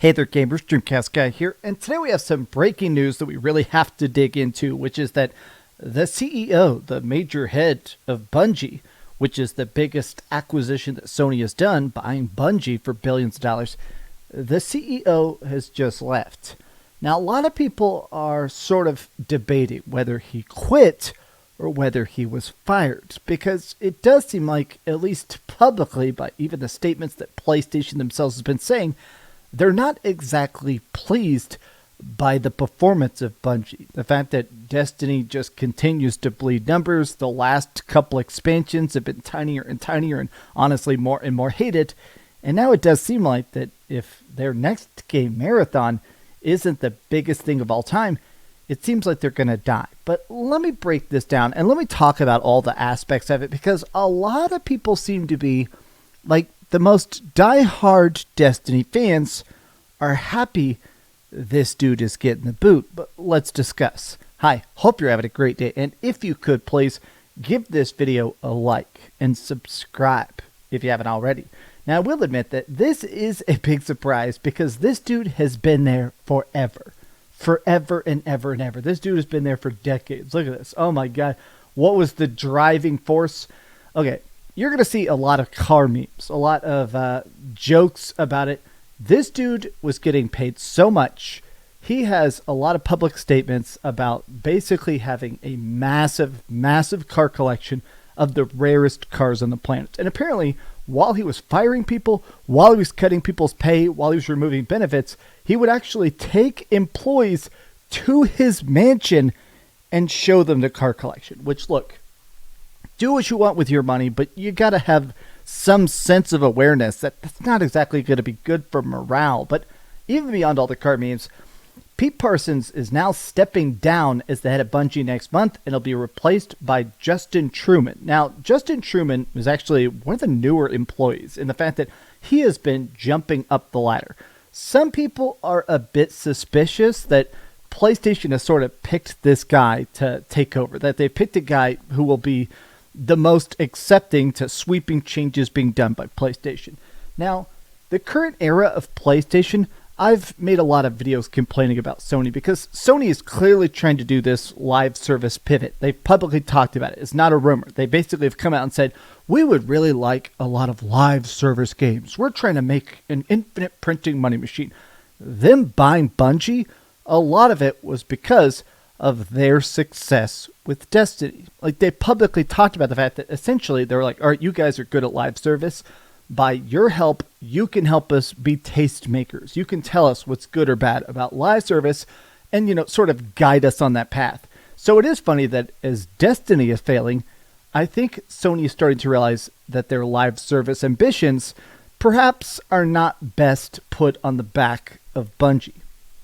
Hey there gamers, DreamcastGuy here, and today we have some breaking news that we really have to dig into, which is that the CEO, the major head of Bungie, which is the biggest acquisition that Sony has done, buying Bungie for billions of dollars, the CEO has just left. Now, a lot of people are sort of debating whether he quit or whether he was fired, because it does seem like, at least publicly, by even the statements that PlayStation themselves has been saying, they're not exactly pleased by the performance of Bungie. The fact that Destiny just continues to bleed numbers, the last couple expansions have been tinier and tinier and honestly more and more hated, and now it does seem like that if their next game, Marathon, isn't the biggest thing of all time, it seems like they're going to die. But let me break this down and let me talk about all the aspects of it, because a lot of people seem to be like, the most die-hard Destiny fans are happy this dude is getting the boot, but let's discuss. Hi, hope you're having a great day, and if you could, please give this video a like and subscribe if you haven't already. Now, I will admit that this is a big surprise because this dude has been there forever. Forever and ever and ever. This dude has been there for decades. Look at this. Oh my god. What was the driving force? Okay. You're going to see a lot of car memes, a lot of jokes about it. This dude was getting paid so much. He has a lot of public statements about basically having a massive, massive car collection of the rarest cars on the planet. And apparently, while he was firing people, while he was cutting people's pay, while he was removing benefits, he would actually take employees to his mansion and show them the car collection. Which, look, do what you want with your money, but you got to have some sense of awareness that that's not exactly going to be good for morale. But even beyond all the car memes, Pete Parsons is now stepping down as the head of Bungie next month, and he'll be replaced by Justin Truman. Now, Justin Truman is actually one of the newer employees in the fact that he has been jumping up the ladder. Some people are a bit suspicious that PlayStation has sort of picked this guy to take over, that they picked a guy who will be the most accepting to sweeping changes being done by PlayStation. Now, the current era of PlayStation, I've made a lot of videos complaining about Sony because Sony is clearly trying to do this live service pivot. They've publicly talked about it. It's not a rumor. They basically have come out and said, we would really like a lot of live service games. We're trying to make an infinite printing money machine. Them buying Bungie, a lot of it was because of their success with Destiny. Like, they publicly talked about the fact that essentially they were like, all right, you guys are good at live service. By your help, you can help us be tastemakers. You can tell us what's good or bad about live service and, you know, sort of guide us on that path. So it is funny that as Destiny is failing, I think Sony is starting to realize that their live service ambitions perhaps are not best put on the back of Bungie.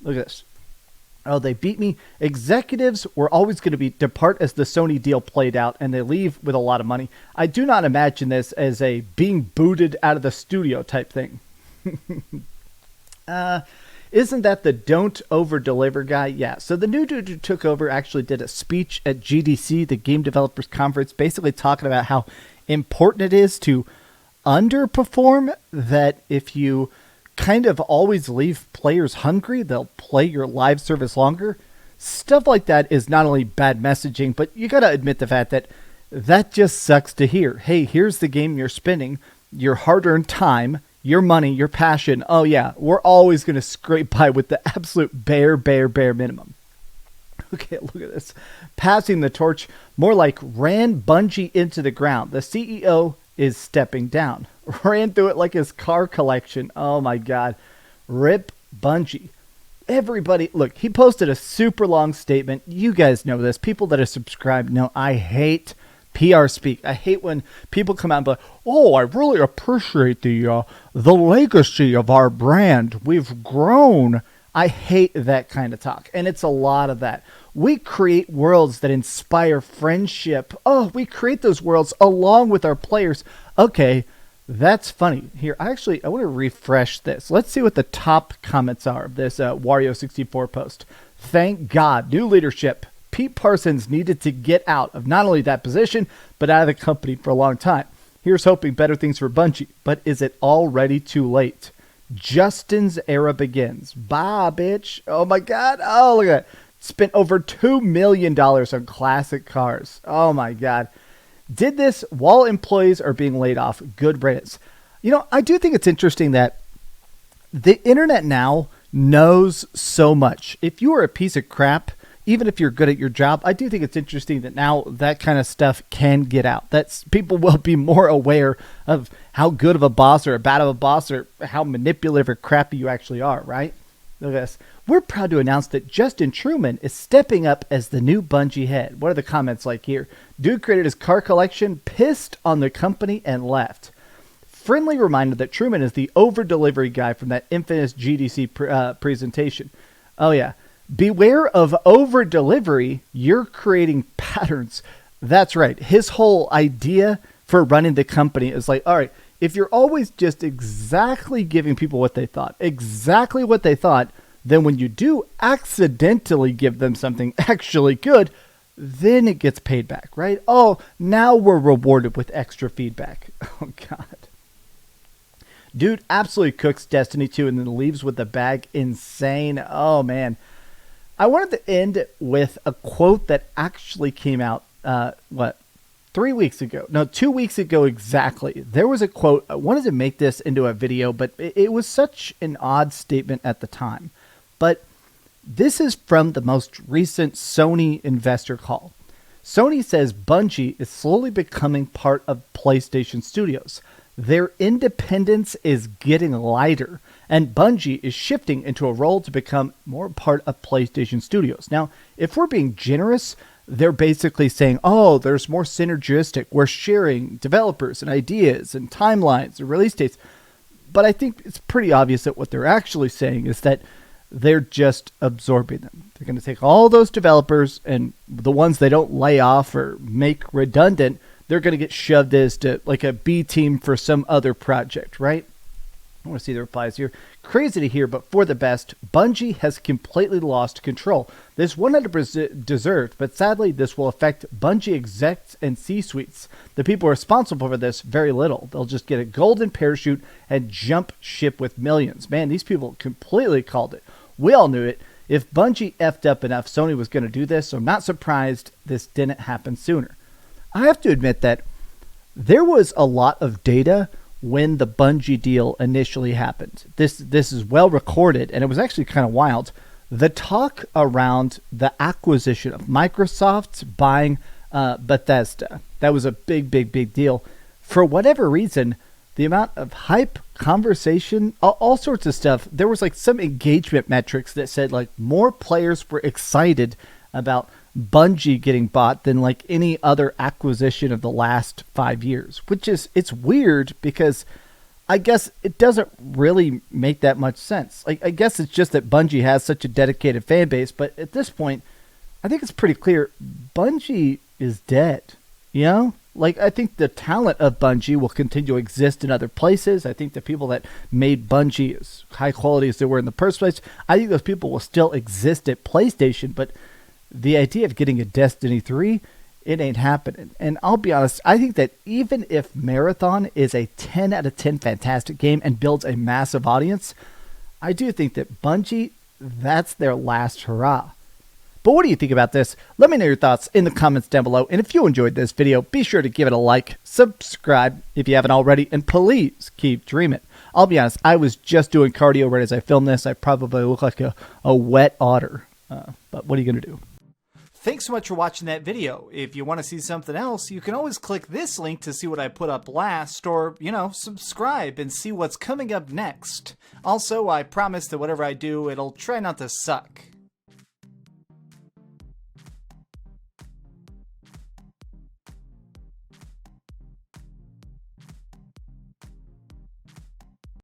Look at this. Oh, they beat me. Executives were always going to depart as the Sony deal played out, and they leave with a lot of money. I do not imagine this as a being booted out of the studio type thing. Isn't that the don't over-deliver guy? Yeah, so the new dude who took over actually did a speech at GDC, the Game Developers Conference, basically talking about how important it is to underperform, that if you kind of always leave players hungry, they'll play your live service longer. Stuff like that is not only bad messaging, but you got to admit the fact that that just sucks to hear. Hey, here's the game you're spending, your hard-earned time, your money, your passion. Oh yeah, we're always going to scrape by with the absolute bare minimum. Okay, look at this. Passing the torch, more like ran Bungie into the ground. The CEO is stepping down. Ran through it like his car collection. Oh my god. Rip Bungie. Everybody, look, he posted a super long statement. You guys know this. People that are subscribed know I hate PR speak. I hate when people come out and be like, oh, I really appreciate the legacy of our brand. We've grown. I hate that kind of talk. And it's a lot of that. We create worlds that inspire friendship. Oh, we create those worlds along with our players. Okay, that's funny. Here, I want to refresh this. Let's see what the top comments are of this Wario64 post. Thank God. New leadership. Pete Parsons needed to get out of not only that position, but out of the company for a long time. Here's hoping better things for Bungie. But is it already too late? Justin's era begins. Bye, bitch. Oh my God. Oh, look at that. Spent over $2 million on classic cars. Oh my God. Did this while employees are being laid off. Good riddance. You know, I do think it's interesting that the internet now knows so much. If you are a piece of crap, even if you're good at your job, I do think it's interesting that now that kind of stuff can get out. That's people will be more aware of how good of a boss or a bad of a boss or how manipulative or crappy you actually are, right? Look at this. We're proud to announce that Justin Truman is stepping up as the new Bungie head. What are the comments like here? Dude created his car collection, pissed on the company, and left. Friendly reminder that Truman is the over-delivery guy from that infamous GDC presentation. Oh yeah. Beware of over-delivery. You're creating patterns. That's right. His whole idea for running the company is like, all right, if you're always just exactly giving people what they thought, then when you do accidentally give them something actually good, then it gets paid back, right? Oh, now we're rewarded with extra feedback. Oh, God. Dude absolutely cooks Destiny 2 and then leaves with the bag. Insane. Oh, man. I wanted to end with a quote that actually came out, 3 weeks ago? No, 2 weeks ago exactly. There was a quote. I wanted to make this into a video, but it was such an odd statement at the time. But this is from the most recent Sony investor call. Sony says Bungie is slowly becoming part of PlayStation Studios. Their independence is getting lighter, and Bungie is shifting into a role to become more part of PlayStation Studios. Now, if we're being generous, they're basically saying, oh, there's more synergistic. We're sharing developers and ideas and timelines and release dates. But I think it's pretty obvious that what they're actually saying is that they're just absorbing them. They're going to take all those developers and the ones they don't lay off or make redundant, they're going to get shoved as to like a B team for some other project, right? I want to see the replies here. Crazy to hear, but for the best, Bungie has completely lost control. This 100% deserved, but sadly, this will affect Bungie execs and C-suites. The people responsible for this, very little. They'll just get a golden parachute and jump ship with millions. Man, these people completely called it. We all knew it. If Bungie effed up enough, Sony was going to do this, so I'm not surprised this didn't happen sooner. I have to admit that there was a lot of data when the Bungie deal initially happened. This is well recorded, and it was actually kind of wild. The talk around the acquisition of Microsoft buying Bethesda, that was a big deal. For whatever reason, the amount of hype, conversation, all sorts of stuff, there was like some engagement metrics that said like more players were excited about Bungie getting bought than like any other acquisition of the last 5 years, which is, it's weird because I guess it doesn't really make that much sense. Like, I guess it's just that Bungie has such a dedicated fan base, but at this point, I think it's pretty clear Bungie is dead, you know? Like, I think the talent of Bungie will continue to exist in other places. I think the people that made Bungie as high quality as they were in the first place, I think those people will still exist at PlayStation, but the idea of getting a Destiny 3, it ain't happening. And I'll be honest, I think that even if Marathon is a 10 out of 10 fantastic game and builds a massive audience, I do think that Bungie, that's their last hurrah. But what do you think about this? Let me know your thoughts in the comments down below. And if you enjoyed this video, be sure to give it a like, subscribe if you haven't already, and please keep dreaming. I'll be honest, I was just doing cardio right as I filmed this. I probably look like a wet otter. But what are you going to do? Thanks so much for watching that video. If you want to see something else, you can always click this link to see what I put up last, or, you know, subscribe and see what's coming up next. Also, I promise that whatever I do, it'll try not to suck.